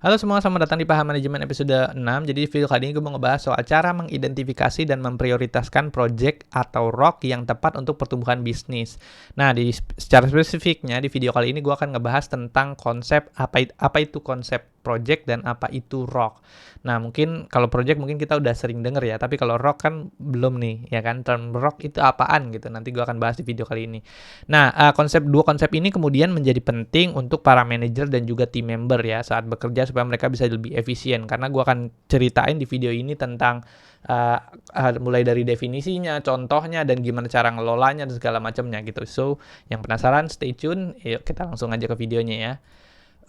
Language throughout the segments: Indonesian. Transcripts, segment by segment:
Halo semua, selamat datang di Paham Manajemen episode 6. Jadi di video kali ini gue mau ngebahas soal cara mengidentifikasi dan memprioritaskan project atau ROC yang tepat untuk pertumbuhan bisnis. Nah, secara spesifiknya di video kali ini gue akan ngebahas tentang konsep apa itu konsep project dan apa itu ROC. Nah, mungkin kalau project mungkin kita udah sering denger ya, tapi kalau ROC kan belum nih, ya kan? Term ROC itu apaan gitu. Nanti gue akan bahas di video kali ini. Nah, dua konsep ini kemudian menjadi penting untuk para manajer dan juga team member ya saat bekerja supaya mereka bisa lebih efisien. Karena gue akan ceritain di video ini tentang mulai dari definisinya, contohnya, dan gimana cara ngelolanya dan segala macamnya gitu. So, yang penasaran stay tune. Yuk kita langsung aja ke videonya ya.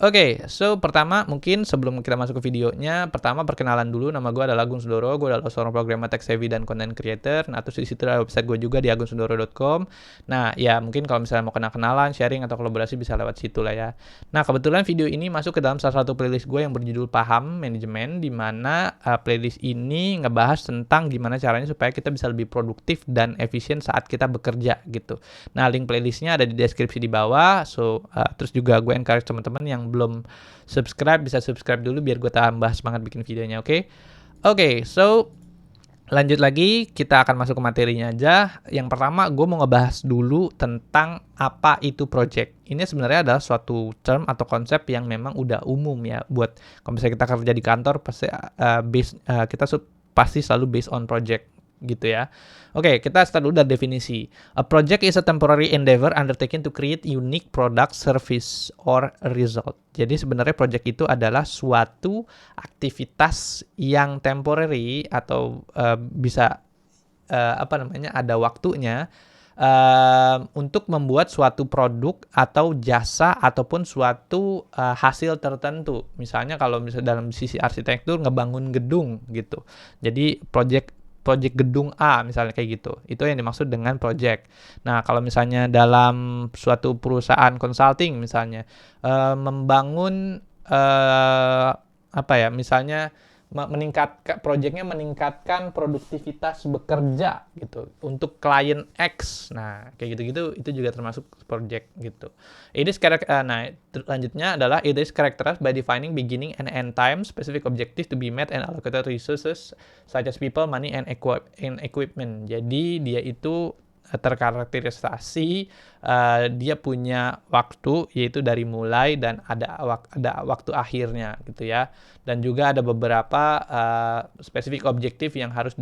Oke, so pertama mungkin sebelum kita masuk ke videonya, pertama perkenalan dulu. Nama gue adalah Agung Sundoro, gue adalah seorang programmer tech savvy dan content creator. Nah, terus di situ ada website gue juga di agungsundoro.com. Nah, ya mungkin kalau misalnya mau kenalan, sharing atau kolaborasi bisa lewat situ lah ya. Nah, kebetulan video ini masuk ke dalam salah satu playlist gue yang berjudul Paham Manajemen, di mana playlist ini ngebahas tentang gimana caranya supaya kita bisa lebih produktif dan efisien saat kita bekerja gitu. Nah, link playlistnya ada di deskripsi di bawah. So, terus juga gue encourage teman-teman yang belum subscribe bisa subscribe dulu biar gue tambah semangat bikin videonya, oke? Oke, so lanjut lagi, kita akan masuk ke materinya aja. Yang pertama, gue mau ngebahas dulu tentang apa itu project. Ini sebenarnya adalah suatu term atau konsep yang memang udah umum ya buat kalau misalnya kita kerja di kantor pasti kita pasti selalu based on project gitu ya. Oke, kita start dulu dari definisi. A project is a temporary endeavor undertaken to create unique product, service, or result. Jadi sebenarnya project itu adalah suatu aktivitas yang temporary atau bisa ada waktunya untuk membuat suatu produk atau jasa ataupun suatu hasil tertentu. Misalnya kalau misalnya dalam sisi arsitektur ngebangun gedung gitu. Jadi project gedung A misalnya kayak gitu. Itu yang dimaksud dengan project. Nah, kalau misalnya dalam suatu perusahaan consulting misalnya membangun misalnya projectnya meningkatkan produktivitas bekerja gitu untuk klien X. Nah, kayak gitu-gitu itu juga termasuk project gitu. Lanjutnya adalah it is characterized by defining beginning and end time, specific objective to be met and allocated resources such as people, money, and equipment. Jadi dia itu terkarakterisasi dia punya waktu yaitu dari mulai dan ada waktu akhirnya gitu ya, dan juga ada beberapa spesifik objektif yang harus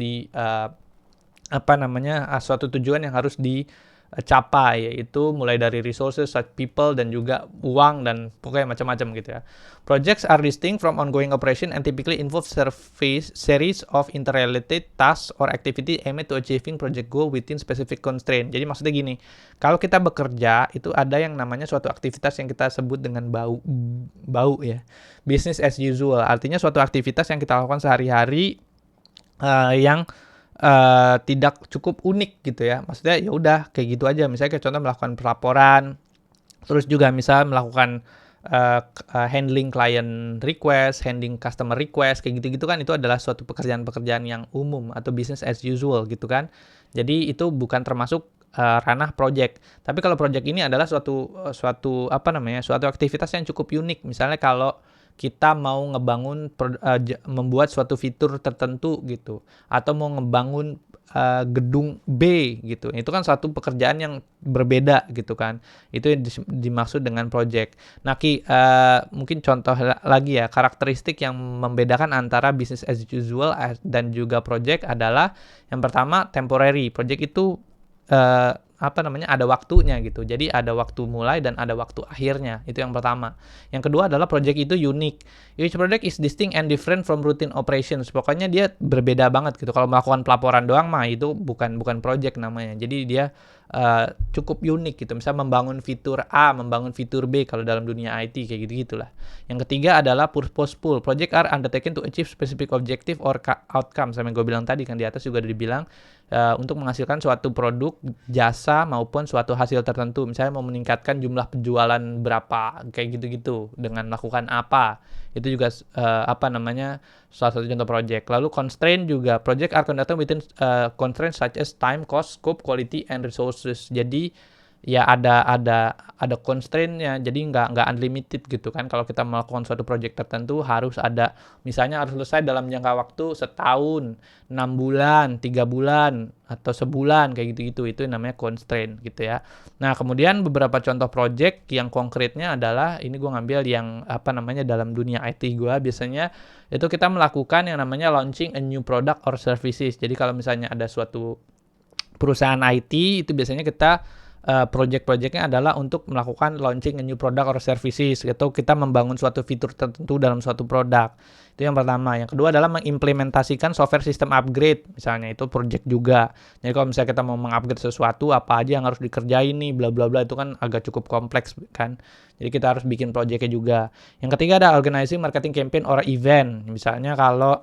suatu tujuan yang harus dicapai, yaitu mulai dari resources such people dan juga uang dan pokoknya macam-macam gitu ya. Projects are distinct from ongoing operation and typically involve series of interrelated tasks or activity aimed to achieving project goal within specific constraint. Jadi maksudnya gini, kalau kita bekerja itu ada yang namanya suatu aktivitas yang kita sebut dengan bau ya. Business as usual, artinya suatu aktivitas yang kita lakukan sehari-hari yang tidak cukup unik gitu ya. Maksudnya ya udah kayak gitu aja. Misalnya kayak contoh melakukan pelaporan, terus juga misal melakukan handling client request, handling customer request, kayak gitu-gitu kan, itu adalah suatu pekerjaan-pekerjaan yang umum atau business as usual gitu kan. Jadi itu bukan termasuk ranah project. Tapi kalau project ini adalah suatu aktivitas yang cukup unik. Misalnya kalau kita mau membuat suatu fitur tertentu gitu, atau mau ngebangun gedung B gitu. Itu kan suatu pekerjaan yang berbeda gitu kan. Itu yang dimaksud dengan project. Nah, mungkin contoh lagi ya, karakteristik yang membedakan antara business as usual dan juga project adalah yang pertama temporary. Project itu ada waktunya gitu. Jadi ada waktu mulai dan ada waktu akhirnya. Itu yang pertama. Yang kedua adalah project itu unique. Each project is distinct and different from routine operations. Pokoknya dia berbeda banget gitu. Kalau melakukan pelaporan doang mah itu bukan project namanya. Jadi dia cukup unik gitu. Misalnya membangun fitur A, membangun fitur B kalau dalam dunia IT kayak gitu-gitulah. Yang ketiga adalah purposeful. Project are undertaken to achieve specific objective or outcome. Sama yang gue bilang tadi kan di atas juga udah dibilang untuk menghasilkan suatu produk, jasa maupun suatu hasil tertentu. Misalnya mau meningkatkan jumlah penjualan berapa kayak gitu-gitu dengan melakukan apa. Itu juga salah satu contoh project. Lalu constraint juga, project are conducted within constraints such as time, cost, scope, quality, and resources. Jadi ya ada constraint-nya, jadi nggak unlimited gitu kan. Kalau kita melakukan suatu project tertentu harus ada, misalnya harus selesai dalam jangka waktu setahun, 6 bulan, 3 bulan, atau sebulan kayak gitu-gitu. Itu namanya constraint gitu ya. Nah, kemudian beberapa contoh project yang konkretnya adalah, ini gue ngambil yang apa namanya dalam dunia IT gue, biasanya itu kita melakukan yang namanya launching a new product or services. Jadi kalau misalnya ada suatu perusahaan IT, itu biasanya kita project-projectnya adalah untuk melakukan launching a new product or services, atau kita membangun suatu fitur tertentu dalam suatu produk. Itu yang pertama. Yang kedua adalah mengimplementasikan software system upgrade, misalnya itu project juga. Jadi kalau misalnya kita mau mengupgrade sesuatu, apa aja yang harus dikerjain nih, bla bla bla, itu kan agak cukup kompleks kan. Jadi kita harus bikin projectnya juga. Yang ketiga ada organizing marketing campaign or event. Misalnya kalau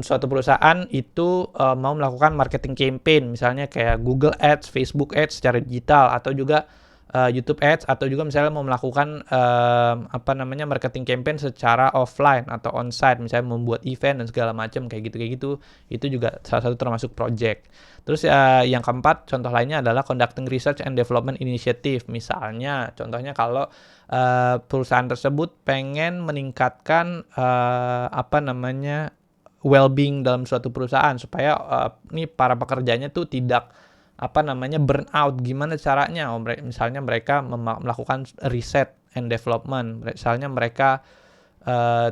suatu perusahaan itu mau melakukan marketing campaign, misalnya kayak Google Ads, Facebook Ads secara digital, atau juga YouTube Ads, atau juga misalnya mau melakukan apa namanya marketing campaign secara offline atau onsite, misalnya membuat event dan segala macam kayak gitu, itu juga salah satu termasuk project. Terus yang keempat, contoh lainnya adalah conducting research and development initiative. Misalnya, contohnya kalau perusahaan tersebut pengen meningkatkan apa namanya well-being dalam suatu perusahaan, supaya nih para pekerjanya tuh tidak apa namanya burnout. Gimana caranya? Misalnya mereka melakukan riset and development, misalnya mereka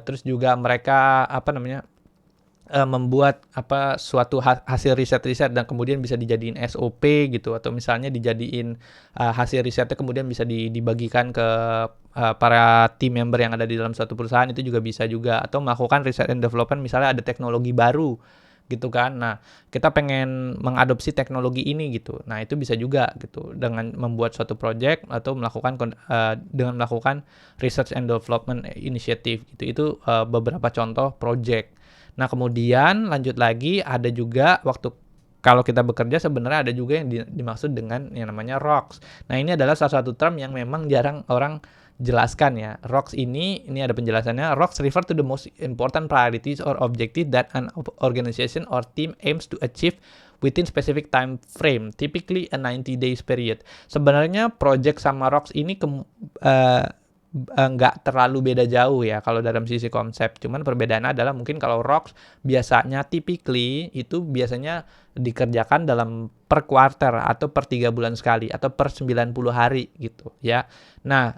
terus juga mereka apa namanya membuat apa suatu hasil riset dan kemudian bisa dijadiin SOP gitu, atau misalnya dijadiin hasil risetnya kemudian bisa dibagikan ke para team member yang ada di dalam suatu perusahaan, itu juga bisa juga. Atau melakukan research and development, misalnya ada teknologi baru gitu kan. Nah, kita pengen mengadopsi teknologi ini gitu. Nah, itu bisa juga gitu dengan membuat suatu project atau dengan melakukan research and development initiative gitu. Itu beberapa contoh project. Nah, kemudian lanjut lagi, ada juga waktu kalau kita bekerja sebenarnya ada juga yang dimaksud dengan yang namanya ROCs. Nah, ini adalah salah satu term yang memang jarang orang jelaskan ya. ROCs ini ada penjelasannya. ROCs refer to the most important priorities or objective that an organization or team aims to achieve within specific time frame, typically a 90 days period. Sebenarnya project sama ROCs ini nggak terlalu beda jauh ya kalau dalam sisi konsep. Cuman perbedaannya adalah mungkin kalau ROCs biasanya typically itu biasanya dikerjakan dalam per quarter atau per 3 bulan sekali atau per 90 hari gitu ya. Nah,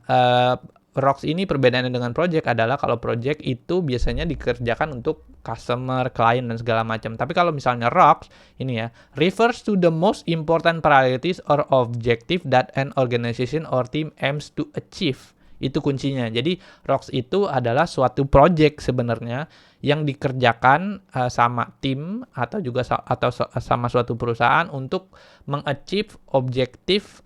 ROCs ini perbedaannya dengan project adalah kalau project itu biasanya dikerjakan untuk customer, client, dan segala macam. Tapi kalau misalnya ROCs ini ya, refers to the most important priorities or objective that an organization or team aims to achieve. Itu kuncinya. Jadi ROCs itu adalah suatu project sebenarnya yang dikerjakan sama tim atau juga sama suatu perusahaan untuk mengachieve objektif,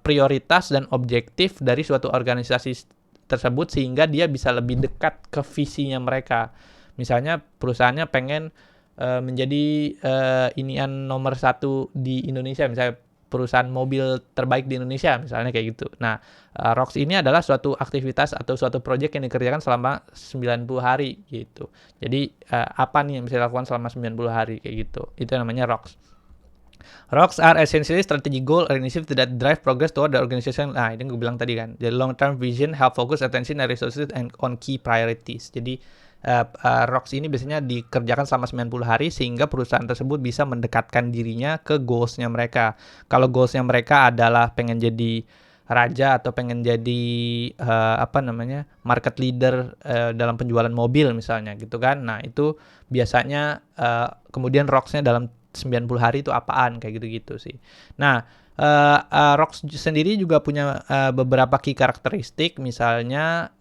prioritas dan objektif dari suatu organisasi tersebut, sehingga dia bisa lebih dekat ke visinya mereka. Misalnya perusahaannya pengen menjadi inian nomor 1 di Indonesia, misalnya perusahaan mobil terbaik di Indonesia misalnya kayak gitu. Nah, ROCs ini adalah suatu aktivitas atau suatu project yang dikerjakan selama 90 hari gitu. Jadi apa nih yang bisa dilakukan selama 90 hari kayak gitu. Itu namanya ROCs. ROCs are essentially strategic goal or initiative that drive progress toward the organization. Nah, ini gue bilang tadi kan. Jadi long term vision help focus attention and resources and on key priorities. Jadi ROCs ini biasanya dikerjakan selama 90 hari sehingga perusahaan tersebut bisa mendekatkan dirinya ke goals-nya mereka. Kalau goals-nya mereka adalah pengen jadi raja atau pengen jadi market leader dalam penjualan mobil misalnya gitu kan. Nah, itu biasanya kemudian ROCs-nya dalam 90 hari itu apaan kayak gitu-gitu sih. Nah, ROCs sendiri juga punya beberapa key karakteristik, misalnya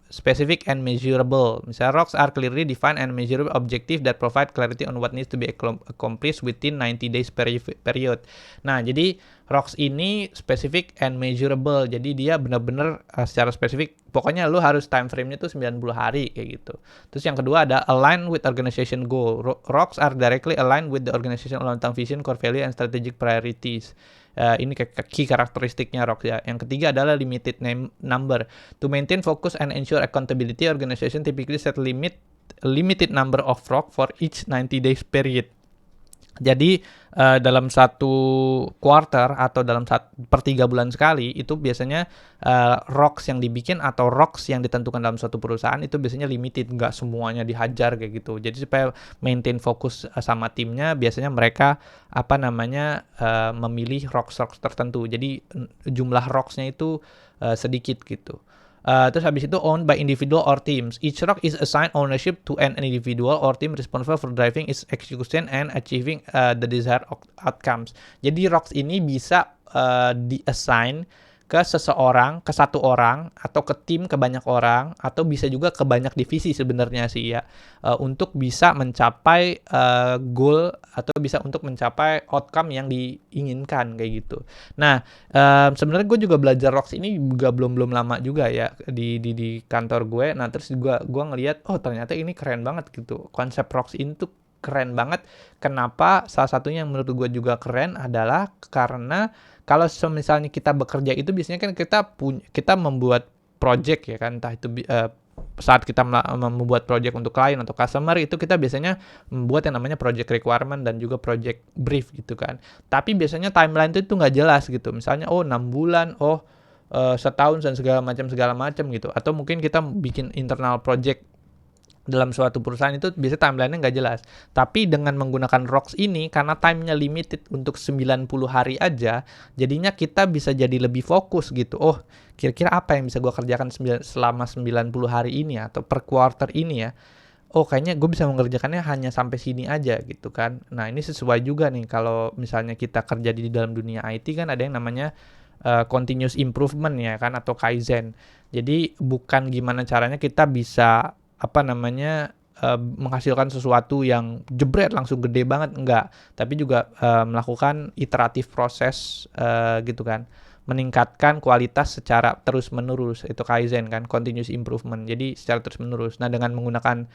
specific and measurable. Misalnya ROCs are clearly defined and measurable objective that provide clarity on what needs to be accomplished within 90 days period. Nah, jadi ROCs ini specific and measurable. Jadi dia benar-benar secara spesifik. Pokoknya lu harus time frame-nya tuh 90 hari kayak gitu. Terus yang kedua ada align with organization goal. ROCs are directly aligned with the organization long-term vision, core value, and strategic priorities. Ini key karakteristiknya ROCs ya. Yang ketiga adalah limited number. To maintain focus and ensure accountability, organization typically set limited number of ROCs for each 90 days period. Jadi dalam satu quarter atau dalam per 3 bulan sekali itu biasanya rocks yang dibikin atau rocks yang ditentukan dalam suatu perusahaan itu biasanya limited, nggak semuanya dihajar kayak gitu. Jadi supaya maintain fokus sama timnya, biasanya mereka memilih rocks tertentu. Jadi jumlah rocksnya itu sedikit gitu. Terus habis itu owned by individual or teams. Each rock is assigned ownership to an individual or team responsible for driving its execution and achieving the desired outcomes. Jadi rocks ini bisa di-assign ke seseorang, ke satu orang, atau ke tim, ke banyak orang, atau bisa juga ke banyak divisi sebenarnya sih ya, untuk bisa mencapai goal atau bisa untuk mencapai outcome yang diinginkan kayak gitu. Nah, sebenarnya gue juga belajar rocks ini juga belum lama juga ya di kantor gue. Nah, terus gue ngelihat, oh ternyata ini keren banget gitu. Konsep rocks ini tuh keren banget. Kenapa? Salah satunya yang menurut gue juga keren adalah karena kalau misalnya kita bekerja itu biasanya kan kita membuat project ya kan, entah itu saat kita membuat project untuk klien atau customer itu kita biasanya membuat yang namanya project requirement dan juga project brief gitu kan. Tapi biasanya timeline itu nggak jelas gitu. Misalnya 6 bulan, setahun dan segala macam gitu. Atau mungkin kita bikin internal project dalam suatu perusahaan itu biasanya timeline-nya nggak jelas. Tapi dengan menggunakan rocks ini, karena time-nya limited untuk 90 hari aja, jadinya kita bisa jadi lebih fokus gitu. Oh, kira-kira apa yang bisa gue kerjakan selama 90 hari ini atau per quarter ini ya. Oh, kayaknya gue bisa mengerjakannya hanya sampai sini aja gitu kan. Nah, ini sesuai juga nih kalau misalnya kita kerja di dalam dunia IT kan ada yang namanya continuous improvement ya kan, atau kaizen. Jadi bukan gimana caranya kita bisa menghasilkan sesuatu yang jebret langsung gede banget, enggak, tapi juga melakukan iteratif proses gitu kan, meningkatkan kualitas secara terus menerus, itu kaizen kan, continuous improvement, jadi secara terus menerus. Nah, dengan menggunakan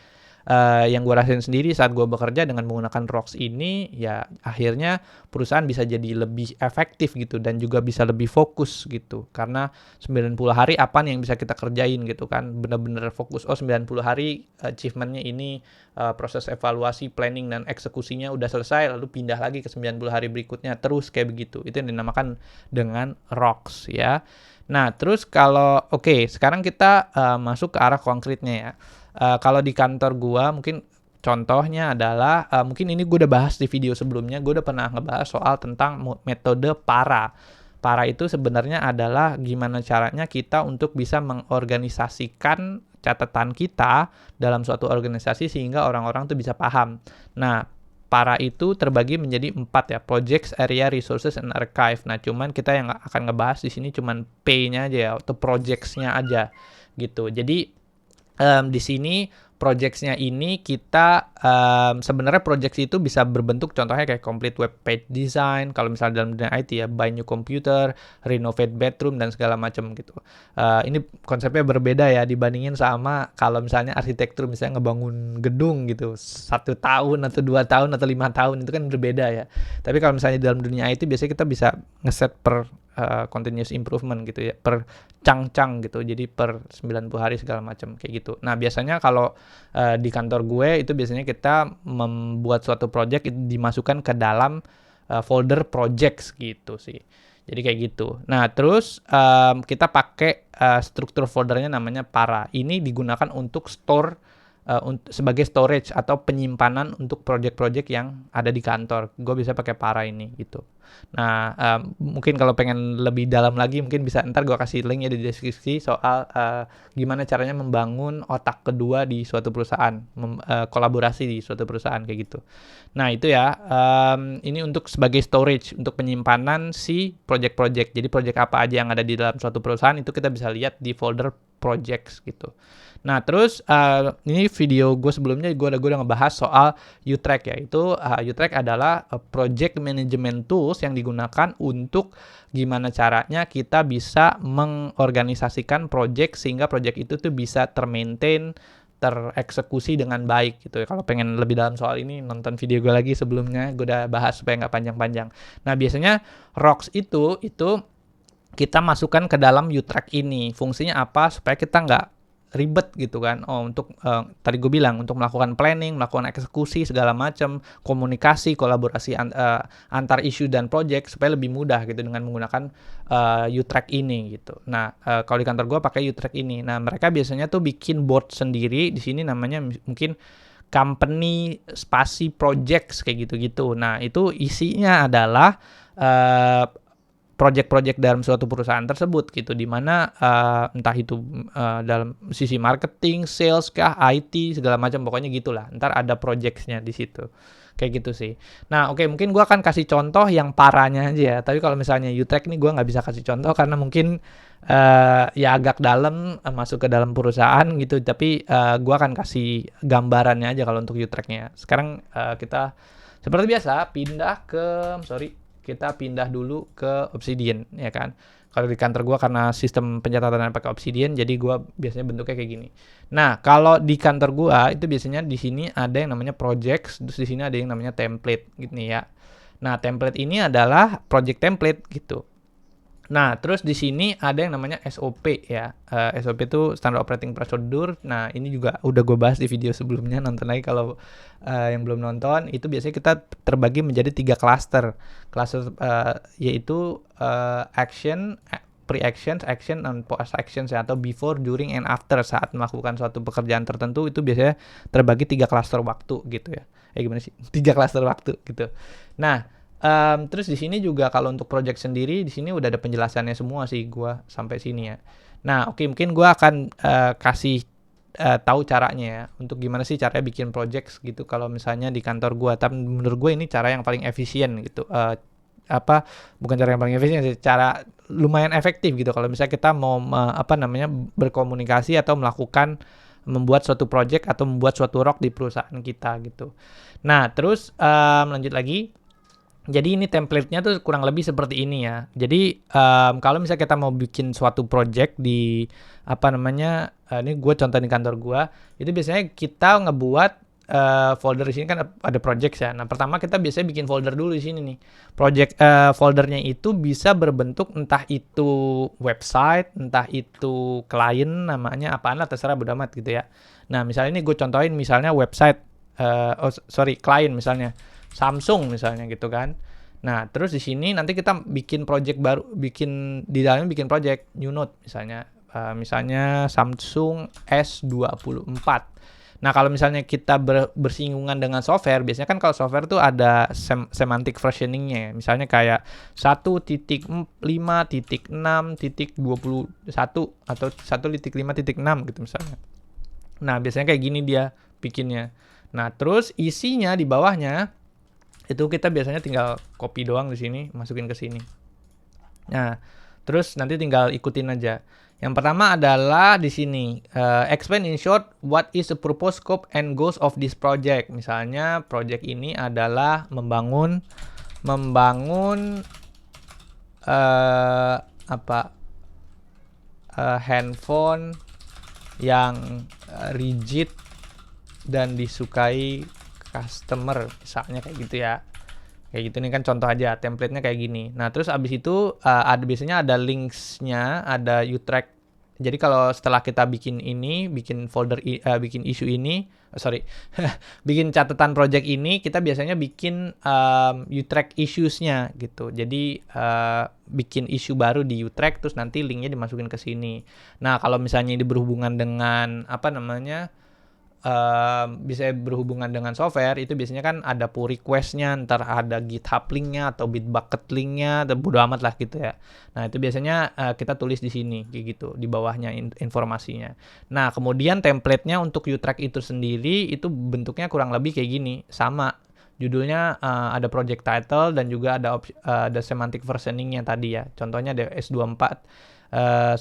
yang gue rasain sendiri saat gue bekerja dengan menggunakan rocks ini, ya akhirnya perusahaan bisa jadi lebih efektif gitu dan juga bisa lebih fokus gitu. Karena 90 hari apa nih yang bisa kita kerjain gitu kan, bener-bener fokus. 90 hari achievementnya ini, proses evaluasi, planning, dan eksekusinya udah selesai, lalu pindah lagi ke 90 hari berikutnya, terus kayak begitu. Itu yang dinamakan dengan rocks ya. Nah, terus sekarang kita masuk ke arah konkretnya ya. Kalau di kantor gua mungkin contohnya adalah, mungkin ini gue udah bahas di video sebelumnya, gue udah pernah ngebahas soal tentang metode PARA. PARA itu sebenarnya adalah gimana caranya kita untuk bisa mengorganisasikan catatan kita dalam suatu organisasi sehingga orang-orang tuh bisa paham. Nah, PARA itu terbagi menjadi 4 ya, Projects, Area, Resources, and Archive. Nah, cuman kita yang akan ngebahas di sini cuman P-nya aja ya, atau projects-nya aja gitu. Jadi di sini projects-nya ini kita sebenarnya projects itu bisa berbentuk contohnya kayak complete web page design, kalau misalnya dalam dunia IT ya, buy new computer, renovate bedroom, dan segala macam gitu. Ini konsepnya berbeda ya dibandingin sama kalau misalnya arsitektur, misalnya ngebangun gedung gitu 1 tahun atau 2 tahun atau 5 tahun, itu kan berbeda ya. Tapi kalau misalnya dalam dunia IT biasanya kita bisa ngeset per continuous improvement gitu ya, per cang-cang gitu, jadi per 90 hari segala macam kayak gitu. Nah, biasanya kalau di kantor gue itu biasanya kita membuat suatu project itu dimasukkan ke dalam folder projects gitu sih. Jadi kayak gitu. Nah, terus kita pakai struktur foldernya namanya PARA. Ini digunakan untuk store sebagai storage atau penyimpanan untuk project-project yang ada di kantor. Gue bisa pakai PARA ini gitu. Nah, mungkin kalau pengen lebih dalam lagi mungkin bisa ntar gue kasih linknya di deskripsi soal gimana caranya membangun otak kedua di suatu perusahaan, kolaborasi di suatu perusahaan kayak gitu. Nah, itu ya, ini untuk sebagai storage, untuk penyimpanan si project-project. Jadi project apa aja yang ada di dalam suatu perusahaan itu kita bisa lihat di folder projects gitu. Nah, terus ini video gue sebelumnya gue udah ngebahas soal U-Track ya. Itu U-Track adalah project management tools yang digunakan untuk gimana caranya kita bisa mengorganisasikan project sehingga project itu tuh bisa termaintain, tereksekusi dengan baik gitu ya. Kalau pengen lebih dalam soal ini, nonton video gue lagi sebelumnya, gue udah bahas supaya nggak panjang-panjang. Nah, biasanya rocks itu kita masukkan ke dalam U-Track ini. Fungsinya apa? Supaya kita nggak ribet gitu kan. Untuk tadi gue bilang untuk melakukan planning, melakukan eksekusi segala macam, komunikasi, kolaborasi antar isu dan project supaya lebih mudah gitu dengan menggunakan U-Track ini gitu. Nah, kalau di kantor gue pakai U-Track ini. Nah, mereka biasanya tuh bikin board sendiri. Di sini namanya mungkin company spasi projects kayak gitu-gitu. Nah, itu isinya adalah project-project dalam suatu perusahaan tersebut gitu, di mana entah itu dalam sisi marketing, sales kah, IT segala macam, pokoknya gitulah. Ntar ada projects-nya di situ. Kayak gitu sih. Nah, oke, mungkin gua akan kasih contoh yang parahnya aja ya. Tapi kalau misalnya U-Track nih gua nggak bisa kasih contoh karena mungkin ya agak dalam, masuk ke dalam perusahaan gitu. Tapi gua akan kasih gambarannya aja kalau untuk U-Track-nya. Sekarang kita seperti biasa kita pindah dulu ke Obsidian ya kan. Kalau di kantor gua karena sistem pencatatan pakai Obsidian, jadi gua biasanya bentuknya kayak gini. Nah, kalau di kantor gua itu biasanya di sini ada yang namanya projects, terus di sini ada yang namanya template gitu nih ya. Nah, template ini adalah project template gitu. Nah, terus di sini ada yang namanya SOP ya. SOP itu Standard Operating Procedure. Nah, ini juga udah gue bahas di video sebelumnya. Nonton lagi kalau yang belum nonton. Itu biasanya kita terbagi menjadi 3 cluster. Cluster yaitu action, pre-actions, action, dan post-actions ya, atau before, during, and after saat melakukan suatu pekerjaan tertentu. Itu biasanya terbagi 3 cluster waktu gitu ya. Gimana sih? 3 cluster waktu gitu. Nah, terus di sini juga kalau untuk project sendiri di sini udah ada penjelasannya semua sih gua sampai sini ya. Nah, oke, mungkin gua akan kasih tahu caranya ya untuk gimana sih caranya bikin project gitu kalau misalnya di kantor gua. Tapi menurut gue ini cara yang paling efisien gitu. Bukan cara yang paling efisien sih, cara lumayan efektif gitu kalau misalnya kita mau berkomunikasi atau membuat suatu project atau membuat suatu rock di perusahaan kita gitu. Nah, terus lanjut lagi. Jadi ini template-nya tuh kurang lebih seperti ini ya. Jadi kalau misalnya kita mau bikin suatu project di ini gue contoh di kantor gue, itu biasanya kita ngebuat folder di sini kan ada project ya. Nah, pertama kita biasanya bikin folder dulu di sini nih. Project foldernya itu bisa berbentuk entah itu website, entah itu klien, namanya apaan lah, terserah bodo amat gitu ya. Nah, misalnya ini gue contohin misalnya website, klien misalnya. Samsung misalnya gitu kan. Nah, terus di sini nanti kita bikin project baru, di dalamnya bikin project new node misalnya. Misalnya Samsung S24. Nah, kalau misalnya kita bersinggungan dengan software, biasanya kan kalau software tuh ada semantic versioning-nya. Misalnya kayak 1.5.6.21 atau 1.5.6 gitu misalnya. Nah, biasanya kayak gini dia bikinnya. Nah, terus isinya di bawahnya itu kita biasanya tinggal copy doang di sini, masukin ke sini. Nah, terus nanti tinggal ikutin aja. Yang pertama adalah di sini, explain in short what is the purpose, scope, and goals of this project. Misalnya project ini adalah membangun handphone yang rigid dan disukai customer misalnya kayak gitu ya. Kayak gitu, nih kan contoh aja, template-nya kayak gini. Nah, terus abis itu biasanya ada links-nya, ada U-Track. Jadi kalau setelah kita bikin folder, bikin issue ini, bikin catatan project ini, kita biasanya bikin U-Track issues-nya gitu. Jadi bikin issue baru di U-Track, terus nanti link-nya dimasukin ke sini. Nah, kalau misalnya ini berhubungan dengan bisa berhubungan dengan software, itu biasanya kan ada pull request-nya, ntar ada GitHub link-nya atau Bitbucket link-nya, bodo amat lah gitu ya. Nah, itu biasanya kita tulis di sini kayak gitu, di bawahnya informasinya. Nah, kemudian template-nya untuk U-Track itu sendiri itu bentuknya kurang lebih kayak gini, sama. Judulnya ada project title dan juga ada semantic versioning-nya tadi ya. Contohnya ada S24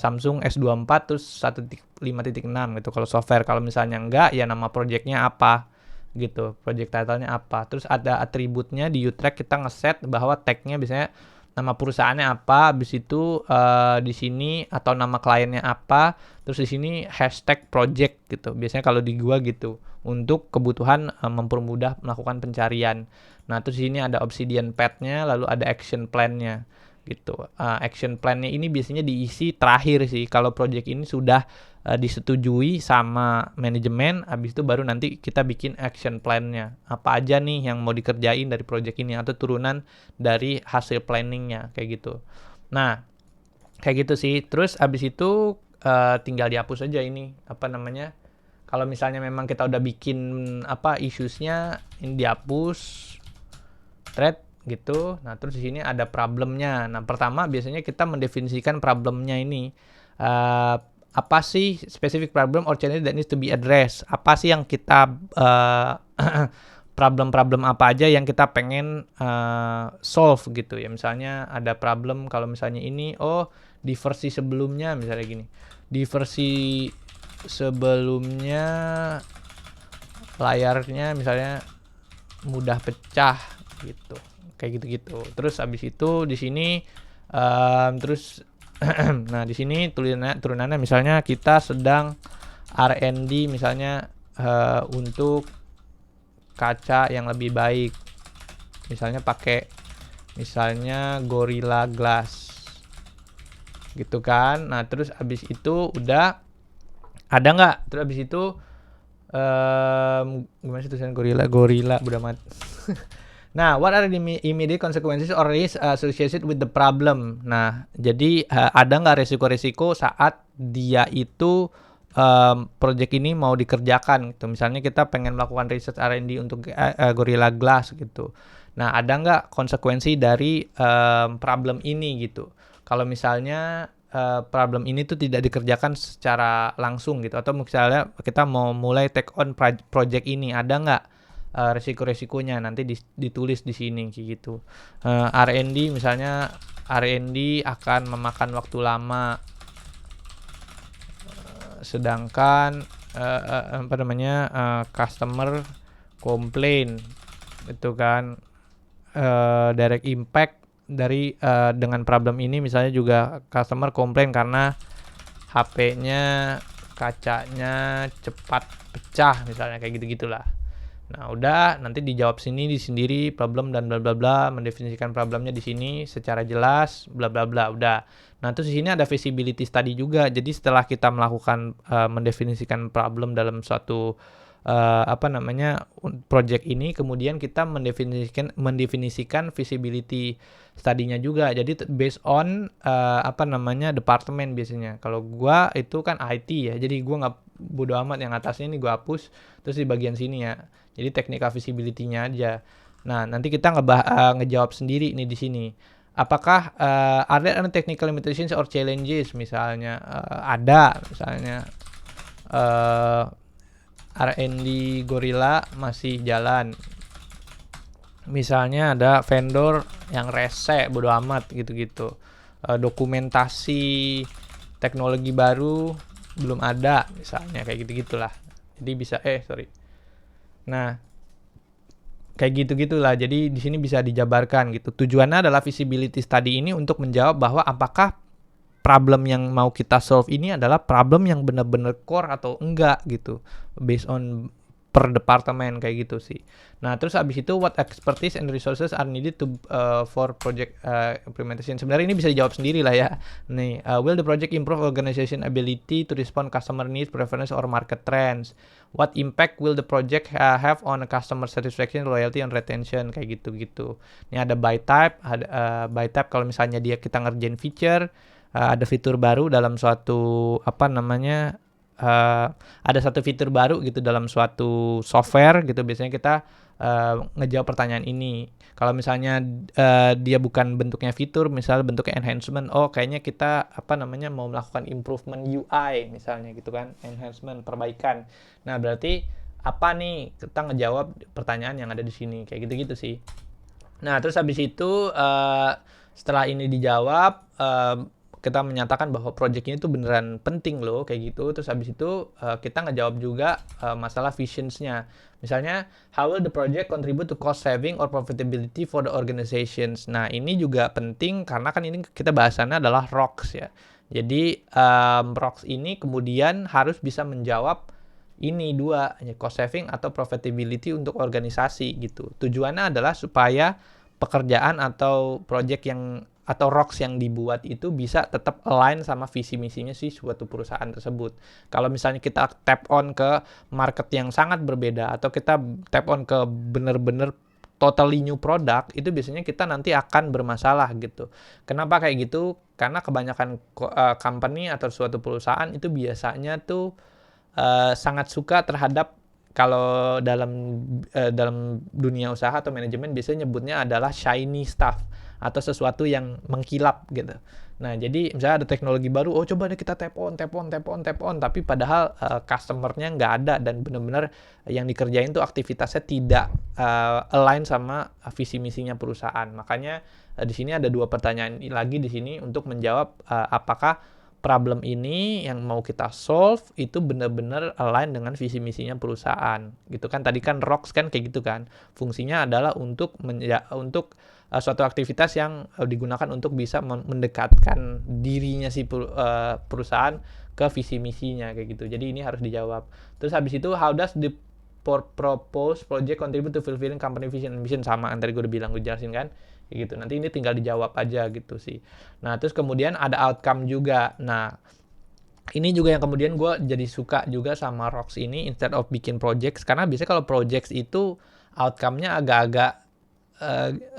Samsung S24 terus 1.5.6 gitu kalau software. Kalau misalnya enggak, ya nama projectnya apa gitu, project title-nya apa. Terus ada atributnya di U-Track, kita ngeset bahwa tag-nya biasanya nama perusahaannya apa, habis itu di sini atau nama kliennya apa, terus di sini hashtag project gitu. Biasanya kalau di gua gitu untuk kebutuhan mempermudah melakukan pencarian. Nah, terus di sini ada Obsidian Path-nya, lalu ada action plan-nya gitu. Action plan-nya ini biasanya diisi terakhir sih kalau project ini sudah disetujui sama manajemen, habis itu baru nanti kita bikin action plan-nya. Apa aja nih yang mau dikerjain dari project ini atau turunan dari hasil planningnya kayak gitu. Nah, kayak gitu sih. Terus habis itu tinggal dihapus aja ini apa namanya. Kalau misalnya memang kita udah bikin issues-nya, ini dihapus thread gitu. Nah, terus di sini ada problemnya. Nah, pertama biasanya kita mendefinisikan problemnya ini. Apa sih specific problem or challenge that needs to be addressed? Apa sih yang kita problem-problem apa aja yang kita pengen solve gitu ya. Misalnya ada problem kalau misalnya ini, di versi sebelumnya misalnya gini. Di versi sebelumnya layarnya misalnya mudah pecah gitu. Kayak gitu-gitu. Terus habis itu di sini terus nah di sini turunannya misalnya kita sedang R&D misalnya untuk kaca yang lebih baik, misalnya pakai misalnya Gorilla Glass gitu kan. Nah terus abis itu udah ada nggak, terus abis itu gimana sih tulisan Gorilla udah mat. Nah, what are the immediate consequences or risks associated with the problem? Nah, jadi ada nggak resiko-resiko saat dia itu project ini mau dikerjakan gitu. Misalnya kita pengen melakukan research R&D untuk Gorilla Glass gitu. Nah, ada nggak konsekuensi dari problem ini gitu. Kalau misalnya problem ini tuh tidak dikerjakan secara langsung gitu. Atau misalnya kita mau mulai take on project ini, ada nggak resiko-resikonya, nanti ditulis di sini kayak gitu. R&D misalnya R&D akan memakan waktu lama, sedangkan customer complain itu kan, direct impact dari dengan problem ini misalnya juga customer complain karena HP-nya kacanya cepat pecah misalnya kayak gitu-gitulah. Nah, udah nanti dijawab sini di sendiri problem dan bla bla bla, mendefinisikan problemnya di sini secara jelas, bla bla bla, udah. Nah, terus di sini ada feasibility study juga. Jadi setelah kita melakukan mendefinisikan problem dalam suatu project ini, kemudian kita mendefinisikan feasibility study-nya juga. Jadi based on departemen biasanya. Kalau gua itu kan IT ya. Jadi gua nggak bodo amat yang atasnya ini gua hapus, terus di bagian sini ya. Jadi technical feasibility-nya aja. Nah, nanti kita ngejawab sendiri nih di sini. Apakah ada technical limitations or challenges misalnya ada misalnya R&D Gorilla masih jalan. Misalnya ada vendor yang rese bodo amat gitu-gitu. Dokumentasi teknologi baru belum ada misalnya kayak gitu-gitulah. Jadi bisa Nah, kayak gitu-gitulah. Jadi di sini bisa dijabarkan gitu. Tujuannya adalah feasibility study ini untuk menjawab bahwa apakah problem yang mau kita solve ini adalah problem yang benar-benar core atau enggak gitu. Based on per departemen kayak gitu sih. Nah, terus abis itu what expertise and resources are needed to for project implementation. Sebenarnya ini bisa dijawab sendiri lah ya. Nih, will the project improve organization ability to respond customer needs, preference or market trends? What impact will the project have on customer satisfaction, loyalty and retention kayak gitu-gitu. Ini ada by type, by type kalau misalnya kita ngerjain feature, ada fitur baru dalam suatu ada satu fitur baru gitu dalam suatu software gitu, biasanya kita ngejawab pertanyaan ini. Kalau misalnya dia bukan bentuknya fitur, misalnya bentuknya enhancement, kayaknya kita mau melakukan improvement UI misalnya gitu kan, enhancement, perbaikan. Nah, berarti apa nih, kita ngejawab pertanyaan yang ada di sini kayak gitu-gitu sih. Nah, terus habis itu setelah ini dijawab, kita menyatakan bahwa project ini tuh beneran penting loh kayak gitu. Terus habis itu kita ngejawab juga masalah visions-nya. Misalnya, how will the project contribute to cost saving or profitability for the organizations? Nah, ini juga penting karena kan ini kita bahasannya adalah ROX ya. Jadi ROX ini kemudian harus bisa menjawab ini dua, cost saving atau profitability untuk organisasi gitu. Tujuannya adalah supaya pekerjaan atau project yang atau rocks yang dibuat itu bisa tetap align sama visi misinya si suatu perusahaan tersebut. Kalau misalnya kita tap on ke market yang sangat berbeda atau kita tap on ke bener-bener totally new product, itu biasanya kita nanti akan bermasalah gitu. Kenapa kayak gitu? Karena kebanyakan company atau suatu perusahaan itu biasanya tuh sangat suka terhadap, kalau dalam dunia usaha atau manajemen biasanya nyebutnya adalah shiny stuff atau sesuatu yang mengkilap gitu. Nah, jadi misalnya ada teknologi baru, oh coba deh kita tap on, tapi padahal customer-nya nggak ada dan benar-benar yang dikerjain tuh aktivitasnya tidak align sama visi misinya perusahaan. Makanya di sini ada 2 pertanyaan lagi di sini untuk menjawab apakah problem ini yang mau kita solve itu benar-benar align dengan visi misinya perusahaan gitu kan. Tadi kan rocks kan kayak gitu kan, fungsinya adalah untuk suatu aktivitas yang digunakan untuk bisa mendekatkan dirinya si perusahaan ke visi misinya kayak gitu. Jadi ini harus dijawab. Terus habis itu, how does the proposed project contribute to fulfilling company vision and mission? Sama yang tadi gue udah bilang, gue jelasin kan gitu. Nanti ini tinggal dijawab aja gitu sih. Nah, terus kemudian ada outcome juga. Nah, ini juga yang kemudian gue jadi suka juga sama rocks ini instead of bikin projects, karena biasanya kalau projects itu outcome-nya agak-agak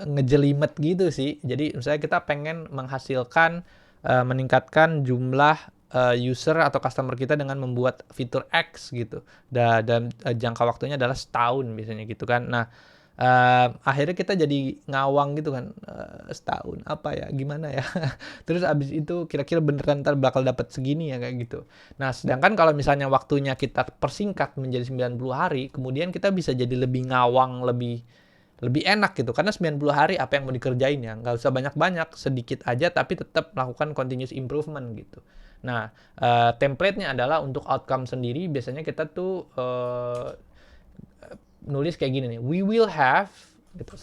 ngejelimet gitu sih. Jadi misalnya kita pengen menghasilkan meningkatkan jumlah user atau customer kita dengan membuat fitur X gitu. Dan jangka waktunya adalah setahun biasanya gitu kan. Nah, akhirnya kita jadi ngawang gitu kan, setahun apa ya, gimana ya. Terus abis itu kira-kira beneran ntar bakal dapat segini ya kayak gitu. Nah, sedangkan kalau misalnya waktunya kita persingkat menjadi 90 hari, kemudian kita bisa jadi lebih ngawang, lebih enak gitu, karena 90 hari apa yang mau dikerjain ya, nggak usah banyak-banyak, sedikit aja tapi tetap melakukan continuous improvement gitu. Nah, template-nya adalah untuk outcome sendiri, biasanya kita tuh nulis kayak gini nih, we will have gitu.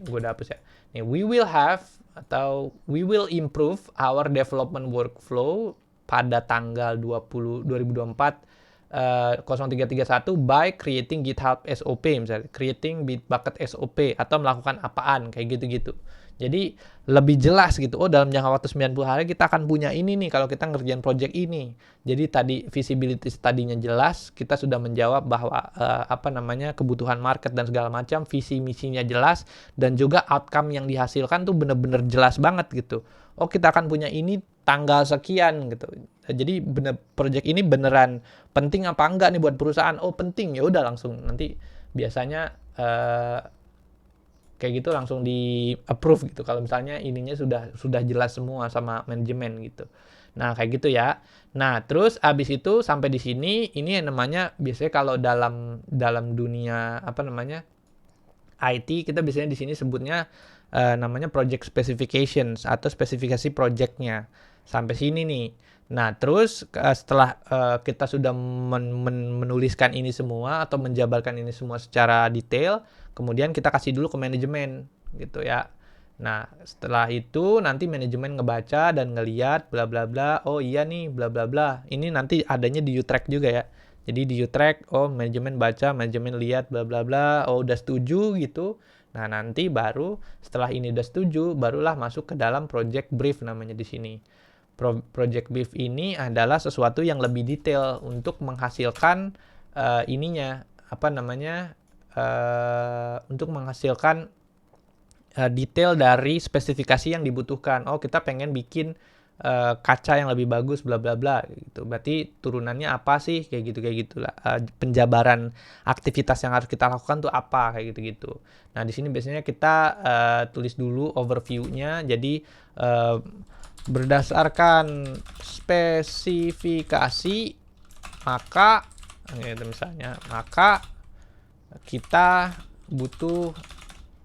Gue udah hapus ya. Nih, we will have atau we will improve our development workflow pada tanggal 2024 0331 by creating GitHub SOP, misalnya creating Bitbucket SOP atau melakukan apaan kayak gitu-gitu. Jadi lebih jelas gitu. Oh, dalam jangka waktu 90 hari kita akan punya ini nih kalau kita ngerjain project ini. Jadi tadi visibility tadinya jelas, kita sudah menjawab bahwa kebutuhan market dan segala macam, visi misinya jelas, dan juga outcome yang dihasilkan tuh bener-bener jelas banget gitu. Oh, kita akan punya ini tanggal sekian gitu. Jadi project ini beneran penting apa enggak nih buat perusahaan? Oh, penting, ya udah langsung nanti biasanya kayak gitu langsung di approve gitu kalau misalnya ininya sudah jelas semua sama manajemen gitu. Nah, kayak gitu ya. Nah, terus abis itu sampai di sini, ini yang namanya biasanya kalau dalam dunia IT, kita biasanya di sini sebutnya namanya project specifications atau spesifikasi projectnya. Sampai sini nih. Nah, terus setelah kita sudah menuliskan ini semua atau menjabarkan ini semua secara detail, kemudian kita kasih dulu ke manajemen gitu ya. Nah, setelah itu nanti manajemen ngebaca dan ngeliat bla bla bla. Oh iya nih bla bla bla. Ini nanti adanya di U-Track juga ya. Jadi di U-Track, oh manajemen baca, manajemen lihat bla bla bla. Oh udah setuju gitu. Nah, nanti baru setelah ini udah setuju, barulah masuk ke dalam project brief namanya di sini. Project brief ini adalah sesuatu yang lebih detail untuk menghasilkan untuk menghasilkan detail dari spesifikasi yang dibutuhkan. Oh, kita pengen bikin kaca yang lebih bagus bla bla bla gitu. Berarti turunannya apa sih kayak gitulah. Penjabaran aktivitas yang harus kita lakukan tuh apa kayak gitu. Nah, di sini biasanya kita tulis dulu overview-nya. Jadi berdasarkan spesifikasi maka kita butuh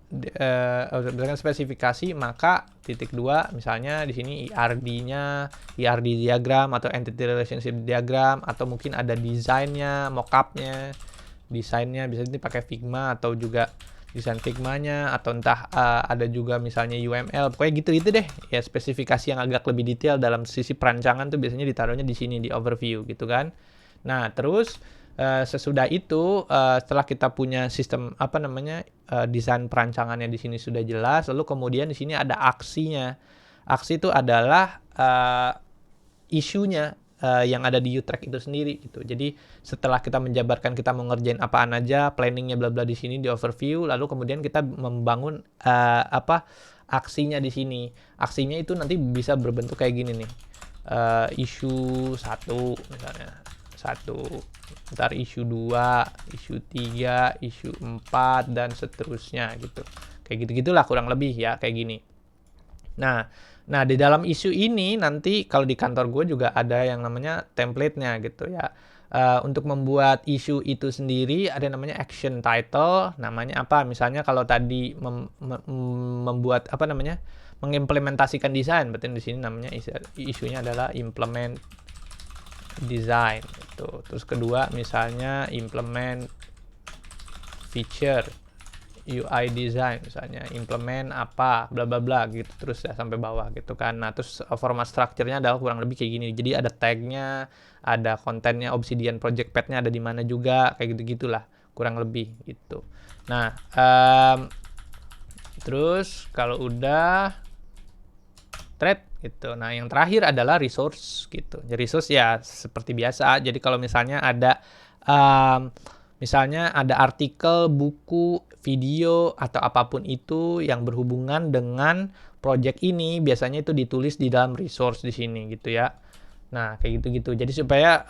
berdasarkan spesifikasi maka (2) misalnya di sini ERD diagram atau entity relationship diagram, atau mungkin ada desainnya, mockupnya, desainnya bisa dipakai Figma atau juga desain Figma-nya, atau entah ada juga misalnya UML, pokoknya gitu deh ya. Spesifikasi yang agak lebih detail dalam sisi perancangan tuh biasanya ditaruhnya di sini di overview gitu kan. Nah, terus sesudah itu setelah kita punya sistem desain perancangannya di sini sudah jelas, lalu kemudian di sini ada aksinya. Aksi itu adalah isunya yang ada di U-Track itu sendiri gitu. Jadi setelah kita menjabarkan kita mau ngerjain apaan aja, planningnya bla bla di sini di overview, lalu kemudian kita membangun aksinya di sini. Aksinya itu nanti bisa berbentuk kayak gini nih. Isu 1 misalnya. 1, ntar isu 2, isu 3, isu 4 dan seterusnya gitu. Kayak gitu-gitulah kurang lebih ya, kayak gini. Nah, di dalam isu ini nanti kalau di kantor gue juga ada yang namanya template-nya gitu ya. Untuk membuat isu itu sendiri ada namanya action title, namanya apa? Misalnya kalau tadi membuat apa namanya? Mengimplementasikan desain, berarti di sini namanya isunya adalah implement design gitu. Terus kedua misalnya implement feature, UI design misalnya, implement apa bla bla bla gitu terus ya sampai bawah gitu kan. Nah, terus format structure-nya adalah kurang lebih kayak gini. Jadi ada tag-nya, ada kontennya, Obsidian project pad-nya ada di mana juga, kayak gitu-gitulah kurang lebih gitu. Nah, terus kalau udah thread gitu. Nah, yang terakhir adalah resource gitu. Jadi resource ya seperti biasa. Jadi kalau misalnya ada artikel, buku, video atau apapun itu yang berhubungan dengan project ini, biasanya itu ditulis di dalam resource di sini gitu ya. Nah, kayak gitu-gitu. Jadi supaya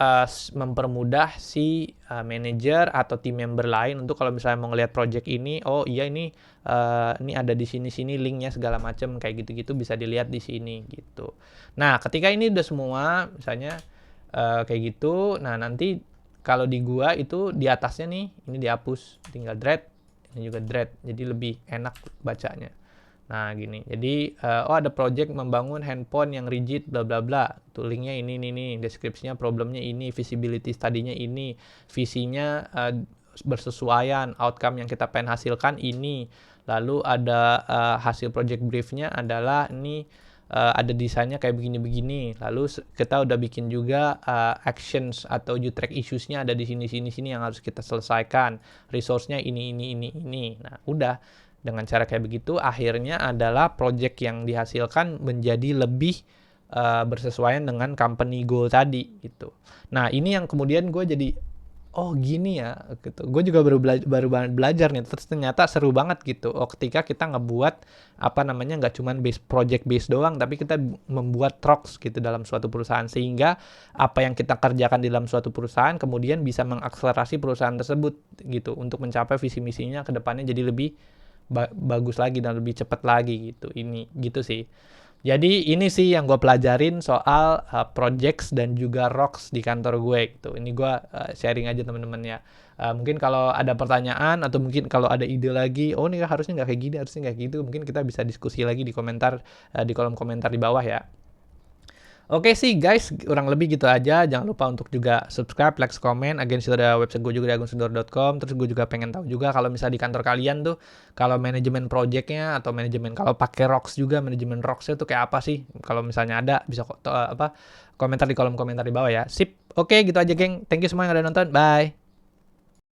mempermudah si manager atau team member lain untuk kalau misalnya mau ngelihat project ini, oh iya ini ada di sini linknya segala macam kayak gitu-gitu bisa dilihat di sini gitu. Nah, ketika ini udah semua, misalnya kayak gitu, nah nanti kalau di gua itu di atasnya nih, ini dihapus, tinggal drag, ini juga drag, jadi lebih enak bacanya. Nah, gini. Jadi, ada project membangun handphone yang rigid bla bla bla. Tuh linknya ini, deskripsinya problemnya ini, visibility study-nya ini, visinya bersesuaian, outcome yang kita pengen hasilkan ini. Lalu ada hasil project brief-nya adalah ini ada desainnya kayak begini-begini. Lalu kita udah bikin juga actions atau U-Track issues-nya ada di sini yang harus kita selesaikan. Resource-nya ini. Nah, udah. Dengan cara kayak begitu, akhirnya adalah project yang dihasilkan menjadi lebih bersesuaian dengan company goal tadi gitu. Nah, ini yang kemudian gue jadi, oh gini ya gitu. Gue juga baru belajar nih, terus ternyata seru banget gitu. Oh, ketika kita ngebuat apa namanya nggak cuman project base doang, tapi kita membuat rocks gitu dalam suatu perusahaan, sehingga apa yang kita kerjakan di dalam suatu perusahaan kemudian bisa mengakselerasi perusahaan tersebut gitu untuk mencapai visi misinya ke depannya jadi lebih bagus lagi dan lebih cepat lagi gitu. Ini gitu sih. Jadi ini sih yang gue pelajarin soal projects dan juga rocks di kantor gue gitu. Ini gue sharing aja teman-teman ya. Mungkin kalau ada pertanyaan atau mungkin kalau ada ide lagi, oh nih harusnya nggak kayak gini, harusnya nggak gitu, mungkin kita bisa diskusi lagi di komentar di kolom komentar di bawah ya. Oke sih guys, kurang lebih gitu aja. Jangan lupa untuk juga subscribe, like, komen. Again, sudah ada website gue juga di agungsendor.com. Terus gue juga pengen tahu juga kalau misalnya di kantor kalian tuh, kalau manajemen projectnya atau manajemen kalau pakai rocks juga, manajemen rocksnya tuh kayak apa sih? Kalau misalnya ada, bisa komentar di kolom komentar di bawah ya. Sip. Oke, gitu aja geng. Thank you semua yang udah nonton. Bye.